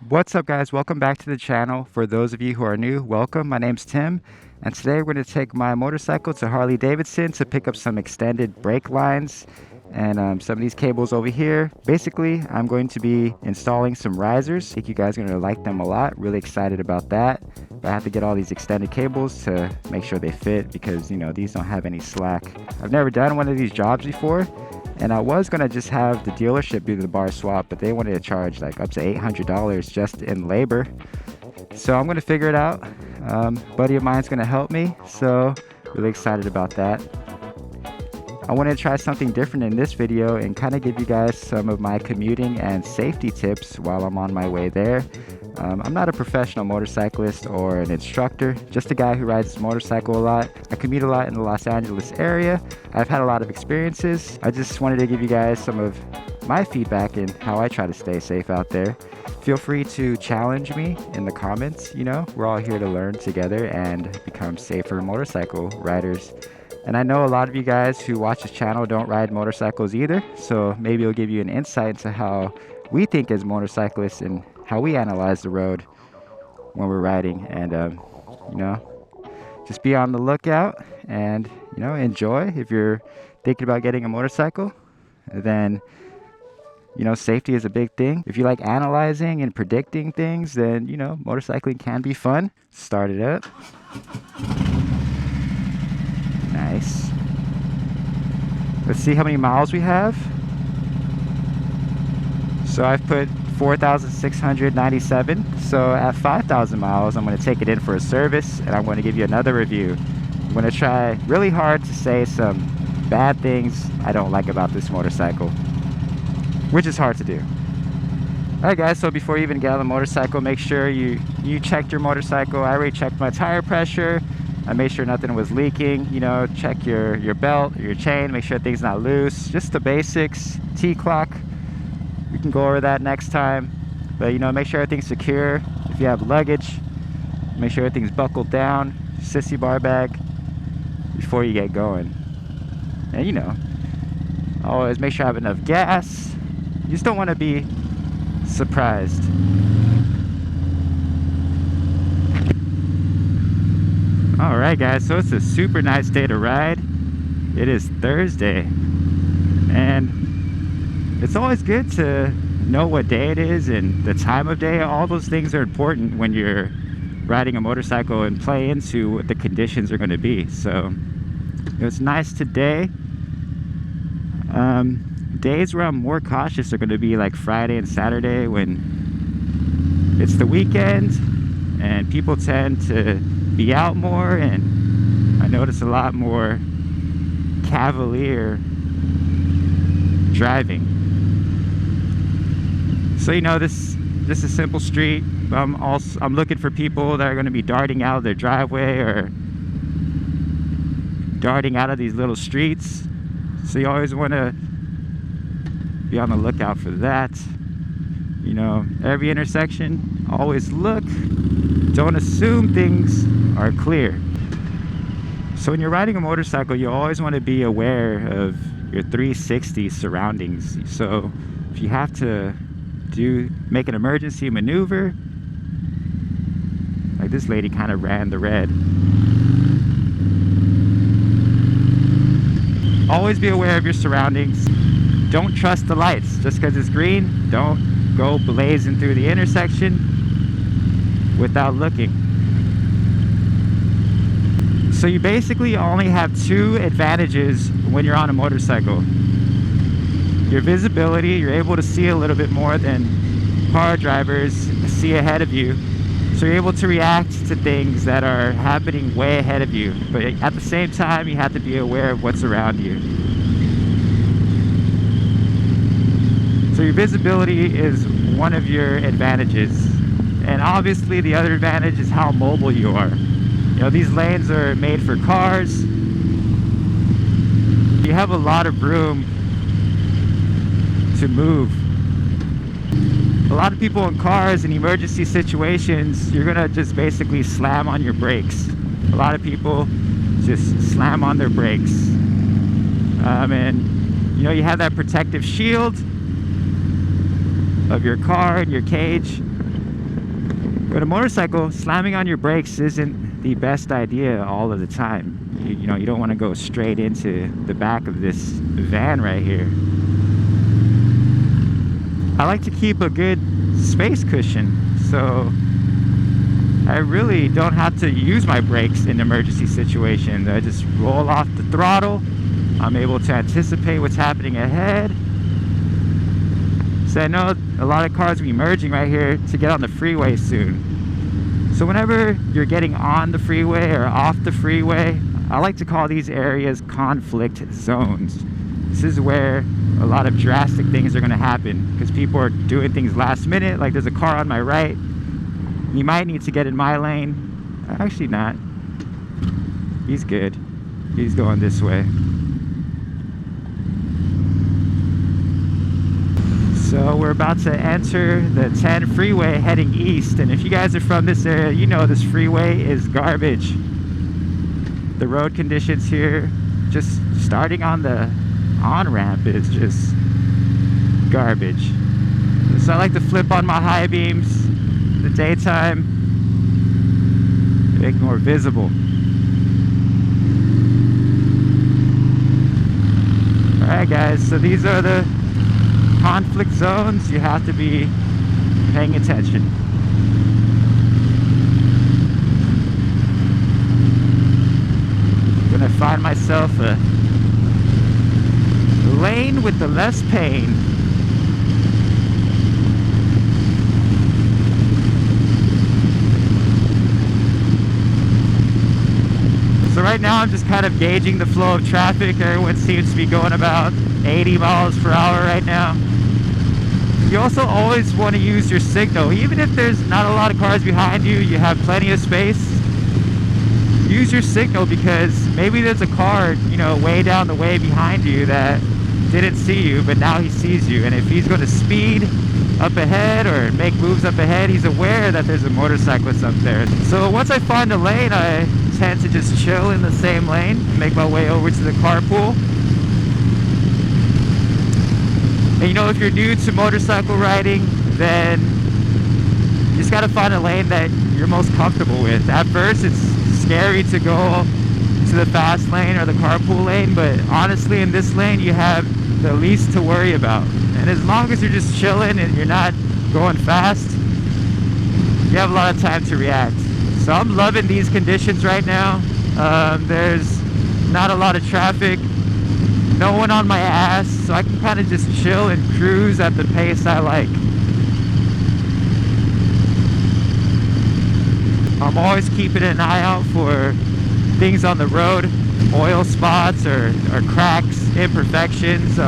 What's up, guys? Welcome back to the channel. For those of you who are new, welcome. My name's Tim, and today we're going to take my motorcycle to Harley Davidson to pick up some extended brake lines and some of these cables over here. Basically, I'm going to be installing some risers. I think you guys are going to like them a lot. Really excited about that. But I have to get all these extended cables to make sure they fit because, you know, these don't have any slack. I've never done one of these jobs before. And I was gonna just have the dealership do the bar swap, but they wanted to charge like up to $800 just in labor. So I'm gonna figure it out. Buddy of mine's gonna help me, so really excited about that. I wanted to try something different in this video and kind of give you guys some of my commuting and safety tips while I'm on my way there. I'm not a professional motorcyclist or an instructor, just a guy who rides his motorcycle a lot. I commute a lot in the Los Angeles area. I've had a lot of experiences. I just wanted to give you guys some of my feedback and how I try to stay safe out there. Feel free to challenge me in the comments. You know, we're all here to learn together and become safer motorcycle riders. And I know a lot of you guys who watch this channel don't ride motorcycles either, so maybe it'll give you an insight into how we think as motorcyclists and how we analyze the road when we're riding. And you know, just be on the lookout and, you know, enjoy. If you're thinking about getting a motorcycle, then, you know, safety is a big thing. If you like analyzing and predicting things, then, you know, motorcycling can be fun. Start it up. Nice. Let's see how many miles we have. So I've put 4,697. So at 5,000 miles, I'm going to take it in for a service and I'm going to give you another review. I'm going to try really hard to say some bad things I don't like about this motorcycle, which is hard to do. Alright guys, so before you even get on the motorcycle, make sure you checked your motorcycle. I already checked my tire pressure. I made sure nothing was leaking. You know, check your belt, your chain, make sure things not loose. Just the basics. T-clock. We can go over that next time. But, you know, make sure everything's secure. If you have luggage, make sure everything's buckled down. Sissy bar bag before you get going. And, you know, always make sure I have enough gas. You just don't want to be surprised. Alright guys, so it's a super nice day to ride. It is Thursday, and it's always good to know what day it is and the time of day. All those things are important when you're riding a motorcycle and play into what the conditions are going to be. So it was nice today. Days where I'm more cautious are going to be like Friday and Saturday when it's the weekend and people tend to be out more, and I notice a lot more cavalier driving. So, you know, this is a simple street. I'm looking for people that are going to be darting out of their driveway or darting out of these little streets. So you always want to be on the lookout for that. You know, every intersection, always look. Don't assume things are clear. So when you're riding a motorcycle, you always want to be aware of your 360 surroundings. So if you have to make an emergency maneuver, like this lady kind of ran the red. Always be aware of your surroundings. Don't trust the lights. Just because it's green, don't go blazing through the intersection without looking. So you basically only have two advantages when you're on a motorcycle. Your visibility, you're able to see a little bit more than car drivers see ahead of you. So you're able to react to things that are happening way ahead of you. But at the same time, you have to be aware of what's around you. So your visibility is one of your advantages. And obviously the other advantage is how mobile you are. You know, these lanes are made for cars. You have a lot of room to move. A lot of people in cars in emergency situations, you're gonna just basically slam on your brakes. A lot of people just slam on their brakes. And you know, you have that protective shield of your car and your cage. But a motorcycle, slamming on your brakes isn't the best idea all of the time. You know, you don't want to go straight into the back of this van right here. I like to keep a good space cushion, so I really don't have to use my brakes in emergency situations. I just roll off the throttle. I'm able to anticipate what's happening ahead. So I know a lot of cars will be merging right here to get on the freeway soon. So whenever you're getting on the freeway or off the freeway, I like to call these areas conflict zones. This is where a lot of drastic things are going to happen because people are doing things last minute. Like there's a car on my right. He might need to get in my lane. Actually not. He's good. He's going this way. So we're about to enter the 10 freeway heading east. And if you guys are from this area, you know this freeway is garbage. The road conditions here, just starting on the on-ramp, is just garbage. So I like to flip on my high beams in the daytime, make more visible. Alright guys, so these are the conflict zones. You have to be paying attention. I'm gonna find myself a lane with the less pain. So right now I'm just kind of gauging the flow of traffic. Everyone seems to be going about 80 miles per hour right now. You also always want to use your signal. Even if there's not a lot of cars behind you, you have plenty of space. Use your signal because maybe there's a car, you know, way down the way behind you that didn't see you, but now he sees you. And if he's going to speed up ahead or make moves up ahead, he's aware that there's a motorcyclist up there. So once I find a lane, I tend to just chill in the same lane, make my way over to the carpool. And you know, if you're new to motorcycle riding, then you just gotta find a lane that you're most comfortable with. At first, it's scary to go to the fast lane or the carpool lane, but honestly, in this lane, you have the least to worry about. And as long as you're just chilling and you're not going fast, you have a lot of time to react. So I'm loving these conditions right now. There's not a lot of traffic. No one on my ass, so I can kind of just chill and cruise at the pace I like. I'm always keeping an eye out for things on the road, oil spots or cracks, imperfections,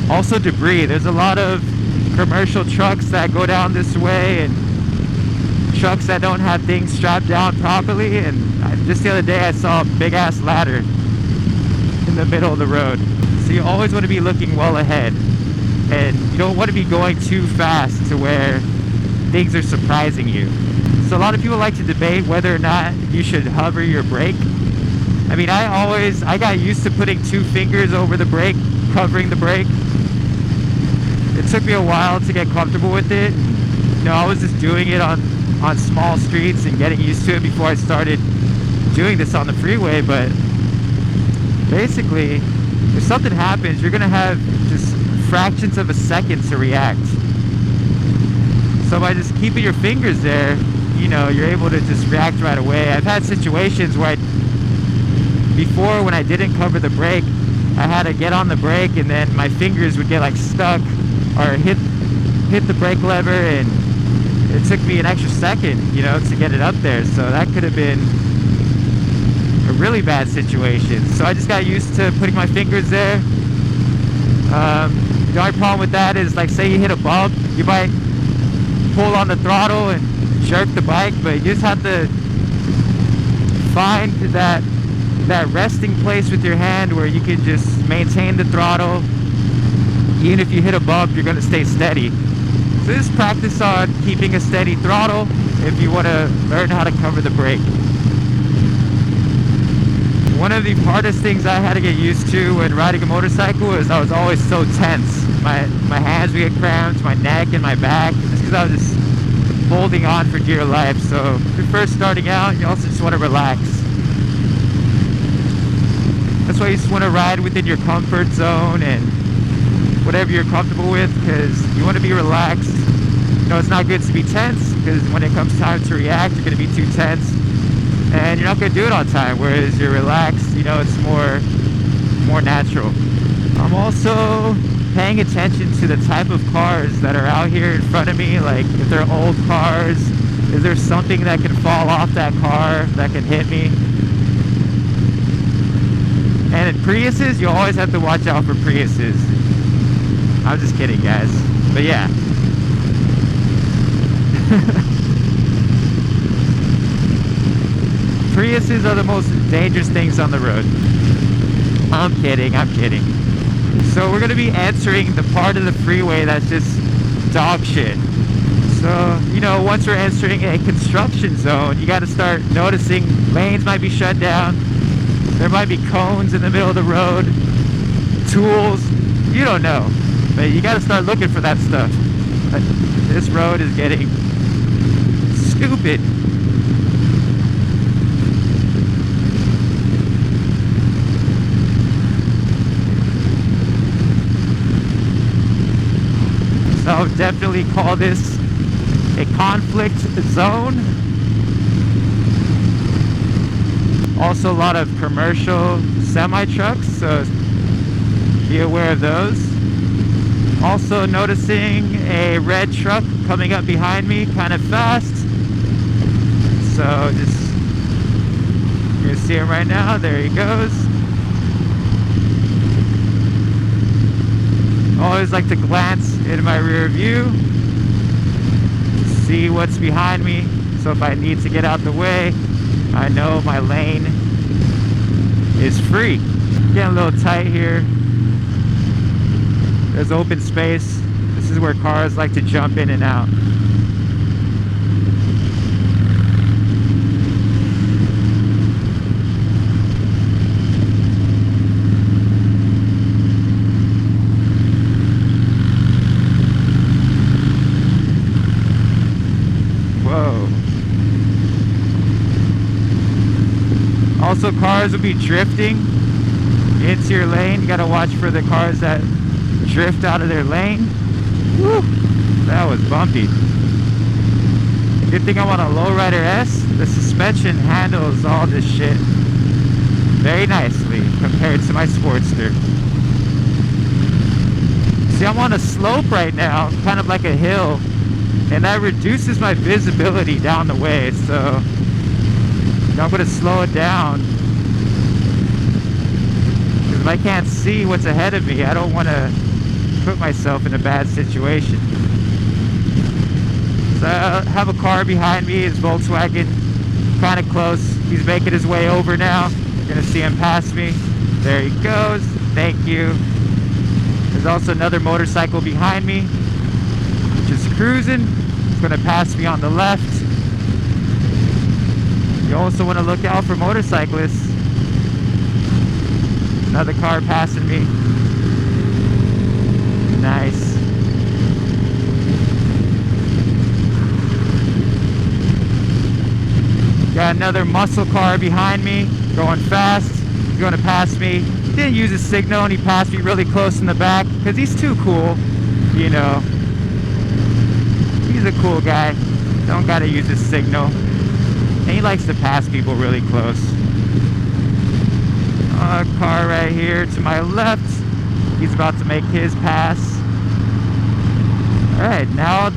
also debris. There's a lot of commercial trucks that go down this way and trucks that don't have things strapped down properly, and just the other day I saw a big ass ladder in the middle of the road. So you always want to be looking well ahead, and you don't want to be going too fast to where things are surprising you. So a lot of people like to debate whether or not you should hover your brake. I mean, I got used to putting 2 fingers over the brake, covering the brake. It took me a while to get comfortable with it. You know, I was just doing it on small streets and getting used to it before I started doing this on the freeway. But basically, if something happens, you're gonna have just fractions of a second to react. So by just keeping your fingers there, you know, you're able to just react right away. I've had situations where before, when I didn't cover the brake, I had to get on the brake and then my fingers would get like stuck or hit the brake lever, and it took me an extra second, you know, to get it up there. So that could have been a really bad situation. So I just got used to putting my fingers there. The only problem with that is, like, say you hit a bump, you might pull on the throttle and jerk the bike, but you just have to find that resting place with your hand where you can just maintain the throttle. Even if you hit a bump, you're going to stay steady. So just practice on keeping a steady throttle if you want to learn how to cover the brake. One of the hardest things I had to get used to when riding a motorcycle is I was always so tense. My hands would get cramped, my neck and my back, just because I was just holding on for dear life. So if you're first starting out, you also just want to relax. That's why you just want to ride within your comfort zone and whatever you're comfortable with, because you want to be relaxed. You know, it's not good to be tense, because when it comes time to react, you're going to be too tense and you're not going to do it on time. Whereas you're relaxed, you know, it's more natural. I'm also paying attention to the type of cars that are out here in front of me. Like, if they're old cars, is there something that can fall off that car that can hit me? And in Priuses, you always have to watch out for Priuses. I'm just kidding, guys. But yeah. Priuses are the most dangerous things on the road. I'm kidding. So we're going to be entering the part of the freeway that's just dog shit. So, you know, once we're entering a construction zone, you got to start noticing lanes might be shut down. There might be cones in the middle of the road, tools, you don't know. But you got to start looking for that stuff. But this road is getting stupid. So I would definitely call this a conflict zone. Also a lot of commercial semi-trucks, so be aware of those. Also noticing a red truck coming up behind me kind of fast. So just, you're gonna see him right now, there he goes. Always like to glance in my rear view, see what's behind me, so if I need to get out the way, I know my lane is free. Getting a little tight here. There's open space. This is where cars like to jump in and out. Also, cars will be drifting into your lane. You gotta watch for the cars that drift out of their lane. Woo! That was bumpy. Good thing I'm on a lowrider S. The suspension handles all this shit very nicely compared to my Sportster. See, I'm on a slope right now, kind of like a hill, and that reduces my visibility down the way, so I'm going to slow it down, because if I can't see what's ahead of me, I don't want to put myself in a bad situation. So I have a car behind me, it's Volkswagen, kind of close. He's making his way over now. You're going to see him pass me. There he goes. Thank you. There's also another motorcycle behind me, just cruising. It's going to pass me on the left. You also want to look out for motorcyclists. Another car passing me. Nice. Got another muscle car behind me, going fast. He's going to pass me. Didn't use his signal and he passed me really close in the back because he's too cool, you know. He's a cool guy. Don't gotta use his signal. And he likes to pass people really close. A car right here to my left. He's about to make his pass. Alright, now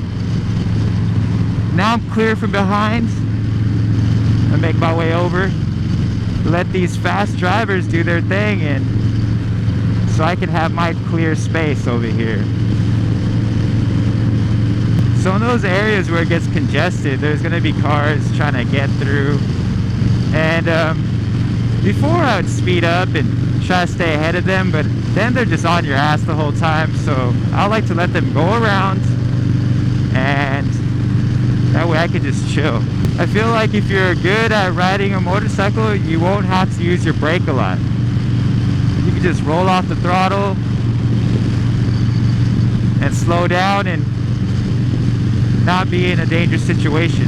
I'm clear from behind. I make my way over. Let these fast drivers do their thing, and so I can have my clear space over here. So in those areas where it gets congested, there's going to be cars trying to get through. And before I would speed up and try to stay ahead of them, but then they're just on your ass the whole time. So I like to let them go around, and that way I can just chill. I feel like if you're good at riding a motorcycle, you won't have to use your brake a lot. You can just roll off the throttle and slow down, and not be in a dangerous situation.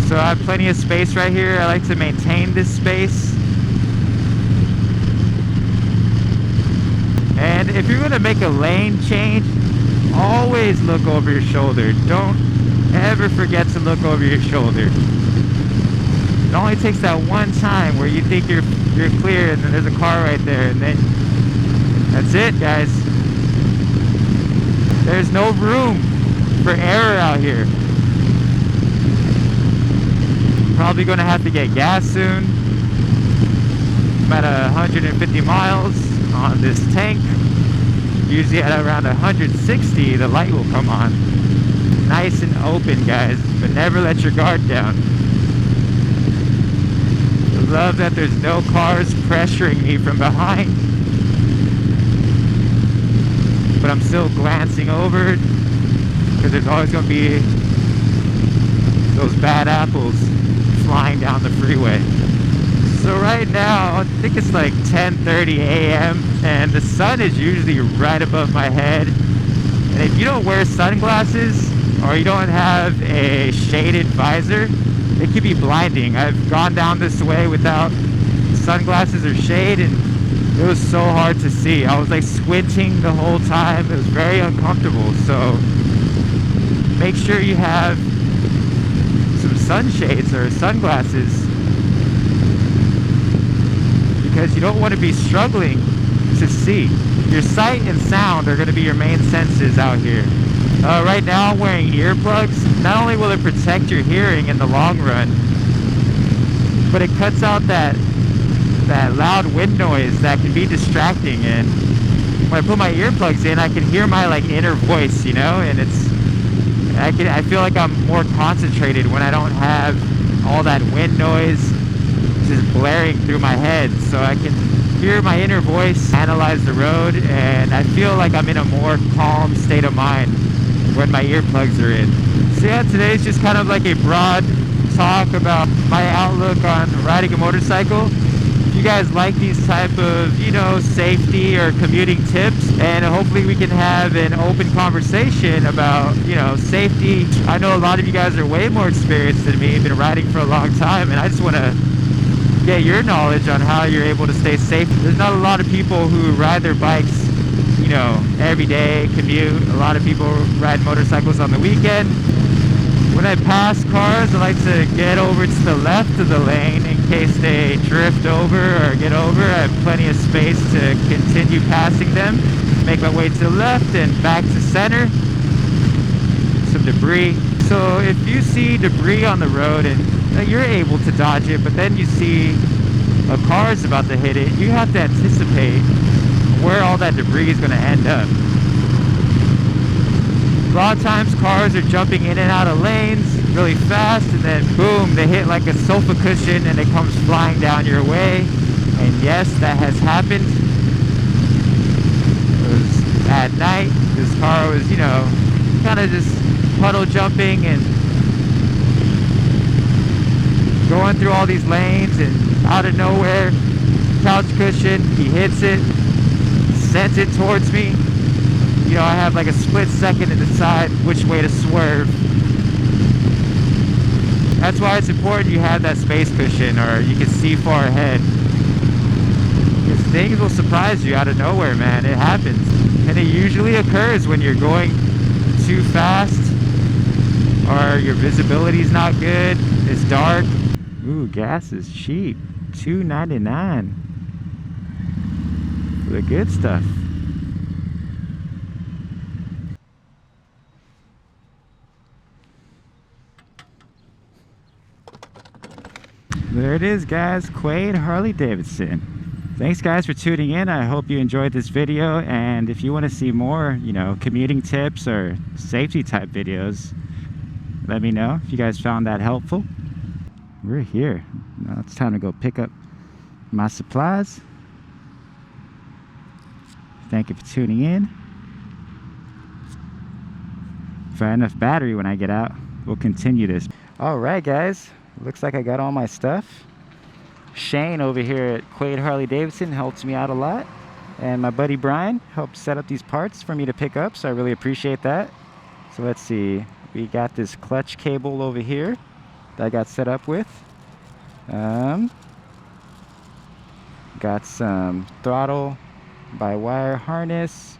So I have plenty of space right here. I like to maintain this space. And if you're gonna make a lane change, always look over your shoulder. Don't ever forget to look over your shoulder. It only takes that one time where you think you're clear and then there's a car right there, and then that's it, guys. There's no room for error out here. Probably gonna have to get gas soon. I'm at 150 miles on this tank. Usually at around 160 the light will come on. Nice and open, guys, but never let your guard down. I love that there's no cars pressuring me from behind, but I'm still glancing over because there's always going to be those bad apples flying down the freeway. So right now, I think it's like 10:30 a.m. and the sun is usually right above my head. And if you don't wear sunglasses or you don't have a shaded visor, it can be blinding. I've gone down this way without sunglasses or shade, and it was so hard to see. I was like squinting the whole time. It was very uncomfortable. So make sure you have some sunshades or sunglasses, because you don't want to be struggling to see. Your sight and sound are going to be your main senses out here. Right now I'm wearing earplugs. Not only will it protect your hearing in the long run, but it cuts out that loud wind noise that can be distracting. And when I put my earplugs in, I can hear my like inner voice, you know, and I feel like I'm more concentrated when I don't have all that wind noise just blaring through my head. So I can hear my inner voice, analyze the road, and I feel like I'm in a more calm state of mind when my earplugs are in. So yeah, today's just kind of like a broad talk about my outlook on riding a motorcycle. If you guys like these type of, you know, safety or commuting tips, and hopefully we can have an open conversation about, you know, safety. I know a lot of you guys are way more experienced than me, been riding for a long time, and I just want to get your knowledge on how you're able to stay safe. There's not a lot of people who ride their bikes, you know, every day, commute. A lot of people ride motorcycles on the weekend. When I pass cars, I like to get over to the left of the lane in case they drift over or get over. I have plenty of space to continue passing them. Make my way to the left and back to center. Some debris. So if you see debris on the road and you're able to dodge it, but then you see a car is about to hit it, you have to anticipate where all that debris is going to end up. A lot of times cars are jumping in and out of lanes really fast, and then boom, they hit like a sofa cushion and it comes flying down your way. And yes, that has happened. It was at night. This car was, you know, kind of just puddle jumping and going through all these lanes, and out of nowhere, couch cushion, he hits it, sends it towards me. You know, I have like a split second to decide which way to swerve. That's why it's important you have that space cushion, or you can see far ahead. Because things will surprise you out of nowhere, man. It happens. And it usually occurs when you're going too fast, or your visibility is not good, it's dark. Ooh, gas is cheap. $2.99 for the good stuff. There it is, guys. Quaid Harley Davidson. Thanks guys for tuning in. I hope you enjoyed this video, and if you want to see more, you know, commuting tips or safety type videos, let me know if you guys found that helpful. We're here. Now it's time to go pick up my supplies. Thank you for tuning in. If I have enough battery when I get out, we'll continue this. Alright guys, looks like I got all my stuff. Shane over here at Quaid Harley Davidson helped me out a lot. And my buddy Brian helped set up these parts for me to pick up, so I really appreciate that. So let's see. We got this clutch cable over here that I got set up with. Got some throttle by wire harness,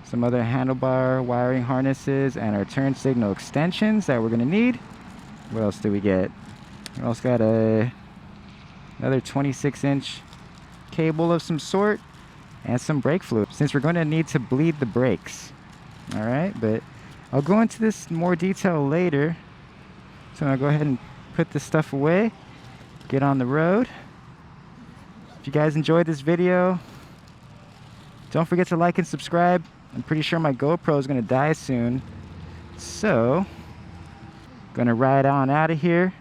some other handlebar wiring harnesses, and our turn signal extensions that we're gonna need. What else did we get? We also got another 26-inch cable of some sort and some brake fluid, since we're going to need to bleed the brakes. All right, but I'll go into this in more detail later. So I'll go ahead and put this stuff away, get on the road. If you guys enjoyed this video, don't forget to like and subscribe. I'm pretty sure my GoPro is going to die soon, so gonna ride on out of here.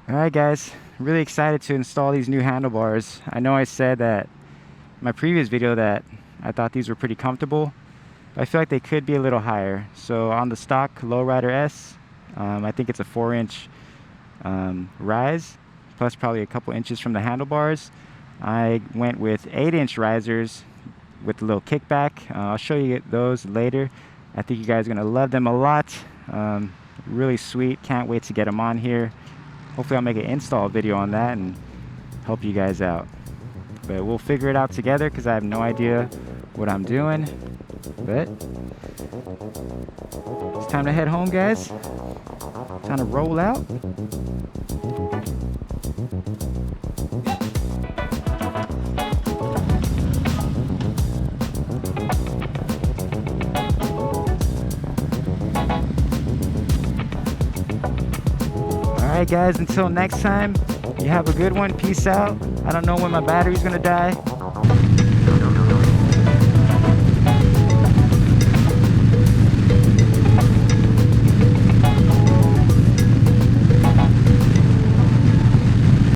All right, guys, really excited to install these new handlebars. I know I said that in my previous video that I thought these were pretty comfortable. I feel like they could be a little higher. So on the stock Lowrider S, I think it's a 4-inch rise, plus probably a couple inches from the handlebars. I went with 8-inch risers with a little kickback. I'll show you those later. I think you guys are gonna love them a lot. Really sweet. Can't wait to get them on here. Hopefully I'll make an install video on that and help you guys out. But we'll figure it out together because I have no idea what I'm doing. But it's time to head home, guys. Time to roll out. Alright guys, until next time, you have a good one. Peace out. I don't know when my battery's gonna die.